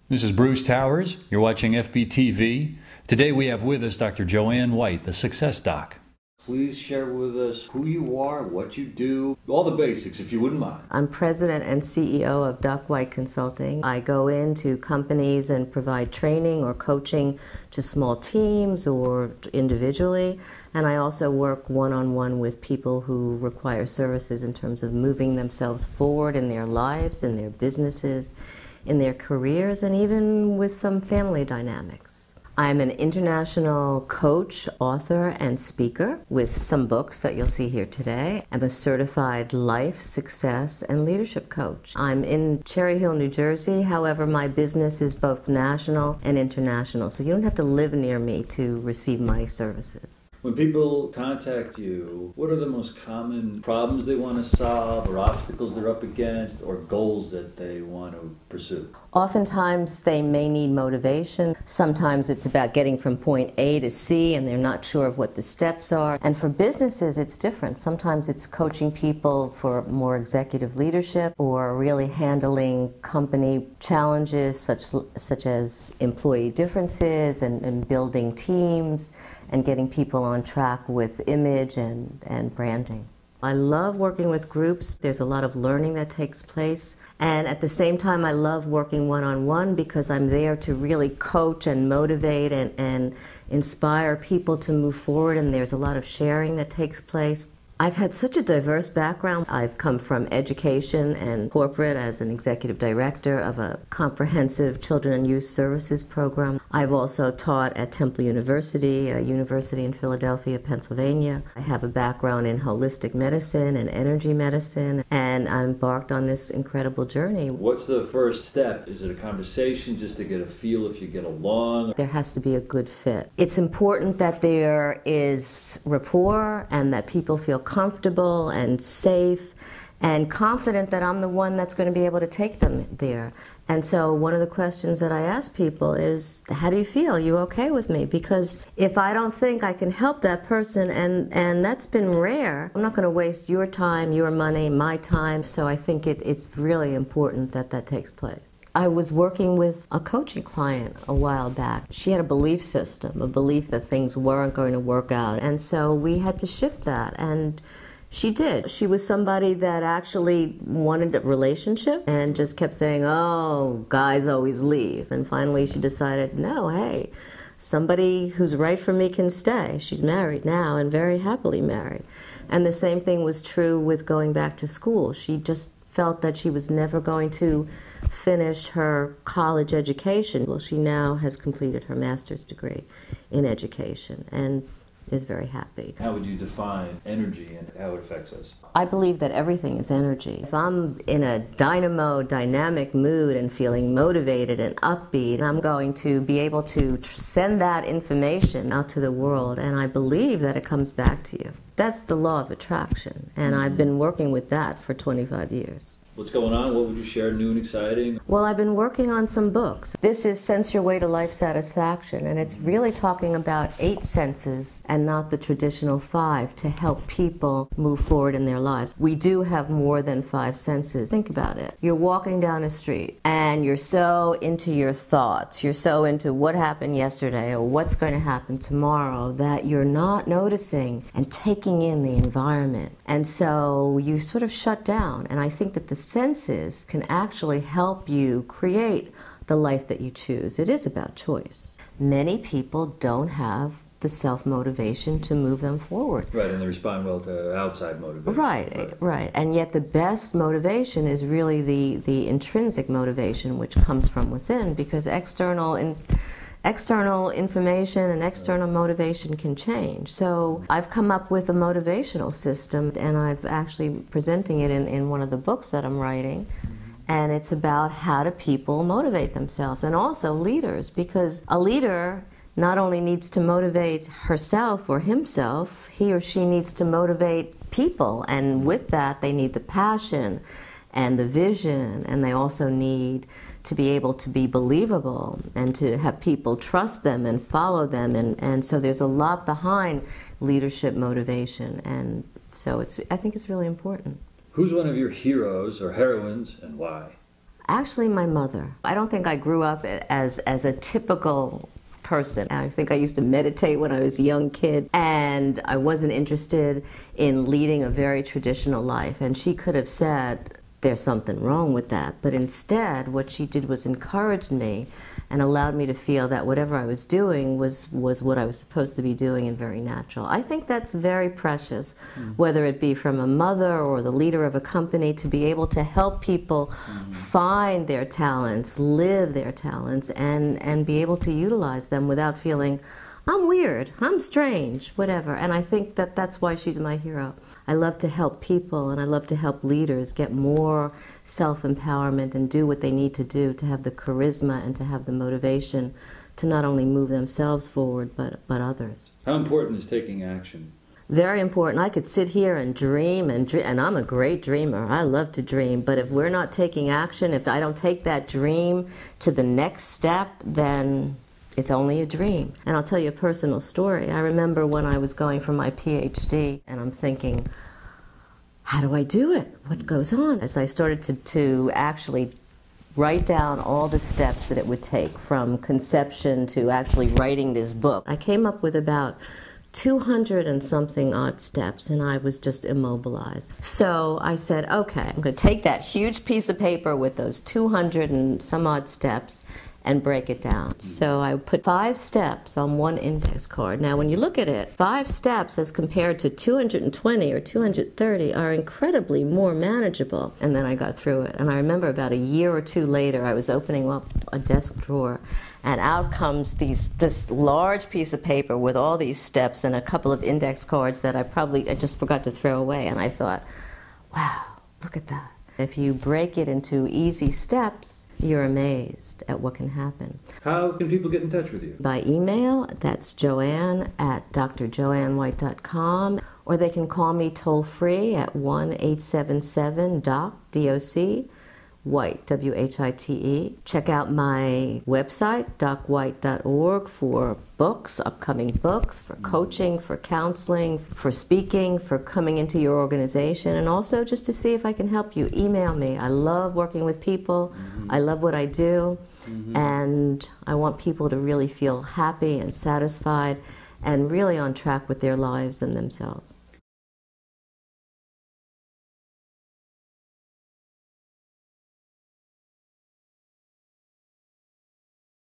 This is Bruce Towers. You're watching FBTV. Today we have with us Dr. Joanne White, the Success Doc. Please share with us who you are, what you do, all the basics, if you wouldn't mind. I'm president and CEO of Doc White Consulting. I go into companies and provide training or coaching to small teams or individually, and I also work one-on-one with people who require services in terms of moving themselves forward in their lives, in their businesses, in their careers, and even with some family dynamics. I'm an international coach, author, and speaker with some books that you'll see here today. I'm a certified life, success, and leadership coach. I'm in Cherry Hill, New Jersey. However, my business is both national and international, so you don't have to live near me to receive my services. When people contact you, what are the most common problems they want to solve, or obstacles they're up against, or goals that they want to pursue? Oftentimes they may need motivation. Sometimes it's about getting from point A to C and they're not sure of what the steps are. And for businesses it's different. Sometimes it's coaching people for more executive leadership or really handling company challenges such as employee differences and building teams and getting people on track with image and branding. I love working with groups. There's a lot of learning that takes place. And at the same time, I love working one-on-one because I'm there to really coach and motivate and inspire people to move forward, and there's a lot of sharing that takes place. I've had such a diverse background. I've come from education and corporate as an executive director of a comprehensive children and youth services program. I've also taught at Temple University, a university in Philadelphia, Pennsylvania. I have a background in holistic medicine and energy medicine, and I embarked on this incredible journey. What's the first step? Is it a conversation just to get a feel if you get along? There has to be a good fit. It's important that there is rapport and that people feel comfortable and safe and confident that I'm the one that's going to be able to take them there. And so one of the questions that I ask people is, how do you feel? Are you okay with me? Because if I don't think I can help that person, and that's been rare, I'm not going to waste your time, your money, my time. So I think it's really important that that takes place. I was working with a coaching client a while back. She had a belief system, a belief that things weren't going to work out. And so we had to shift that, and she did. She was somebody that actually wanted a relationship and just kept saying, oh, guys always leave. And finally she decided, no, hey, somebody who's right for me can stay. She's married now and very happily married. And the same thing was true with going back to school. She just felt that she was never going to finish her college education. Well, she now has completed her master's degree in education and is very happy. How would you define energy and how it affects us? I believe that everything is energy. If I'm in a dynamic mood and feeling motivated and upbeat, I'm going to be able to send that information out to the world, and I believe that it comes back to you. That's the law of attraction, and I've been working with that for 25 years. What's going on? What would you share new and exciting? Well, I've been working on some books. This is Sense Your Way to Life Satisfaction, and it's really talking about 8 senses and not the traditional 5 to help people move forward in their lives. We do have more than 5 senses. Think about it. You're walking down a street and you're so into your thoughts, you're so into what happened yesterday or what's going to happen tomorrow that you're not noticing and taking in the environment. And so you sort of shut down, and I think that the senses can actually help you create the life that you choose. It is about choice. Many people don't have the self-motivation to move them forward. Right, and they respond well to outside motivation. Right. And yet the best motivation is really the intrinsic motivation, which comes from within, because external information and external motivation can change. So I've come up with a motivational system, and I've actually presenting it in one of the books that I'm writing. And it's about how do people motivate themselves, and also leaders, because a leader not only needs to motivate herself or himself, he or she needs to motivate people, and with that they need the passion and the vision, and they also need to be able to be believable and to have people trust them and follow them, and so there's a lot behind leadership motivation, and so I think it's really important. Who's one of your heroes or heroines, and why? Actually, my mother. I don't think I grew up as a typical person. I think I used to meditate when I was a young kid, and I wasn't interested in leading a very traditional life. And she could have said, there's something wrong with that. But instead, what she did was encourage me and allowed me to feel that whatever I was doing was what I was supposed to be doing and very natural. I think that's very precious, whether it be from a mother or the leader of a company, to be able to help people find their talents, live their talents, and be able to utilize them without feeling, I'm weird, I'm strange, whatever. And I think that that's why she's my hero. I love to help people, and I love to help leaders get more self-empowerment and do what they need to do to have the charisma and to have the motivation to not only move themselves forward, but others. How important is taking action? Very important. I could sit here and dream, and I'm a great dreamer. I love to dream, but if we're not taking action, if I don't take that dream to the next step, then it's only a dream. And I'll tell you a personal story. I remember when I was going for my PhD, and I'm thinking, how do I do it? What goes on? As I started to actually write down all the steps that it would take from conception to actually writing this book, I came up with about 200 and something odd steps, and I was just immobilized. So I said, okay, I'm going to take that huge piece of paper with those 200 and some odd steps and break it down. So I put 5 steps on one index card. Now when you look at it, 5 steps as compared to 220 or 230 are incredibly more manageable. And then I got through it. And I remember about a year or two later, I was opening up a desk drawer, and out comes this large piece of paper with all these steps and a couple of index cards that I just forgot to throw away. And I thought, wow, look at that. If you break it into easy steps, you're amazed at what can happen. How can people get in touch with you? By email, that's joanne@drjoannewhite.com, or they can call me toll-free at 1-877-DOC, D-O-C, White, W-H-I-T-E. Check out my website, docwhite.org, for books, upcoming books, for coaching, for counseling, for speaking, for coming into your organization, and also just to see if I can help you. Email me. I love working with people. I love what I do, and I want people to really feel happy and satisfied and really on track with their lives and themselves.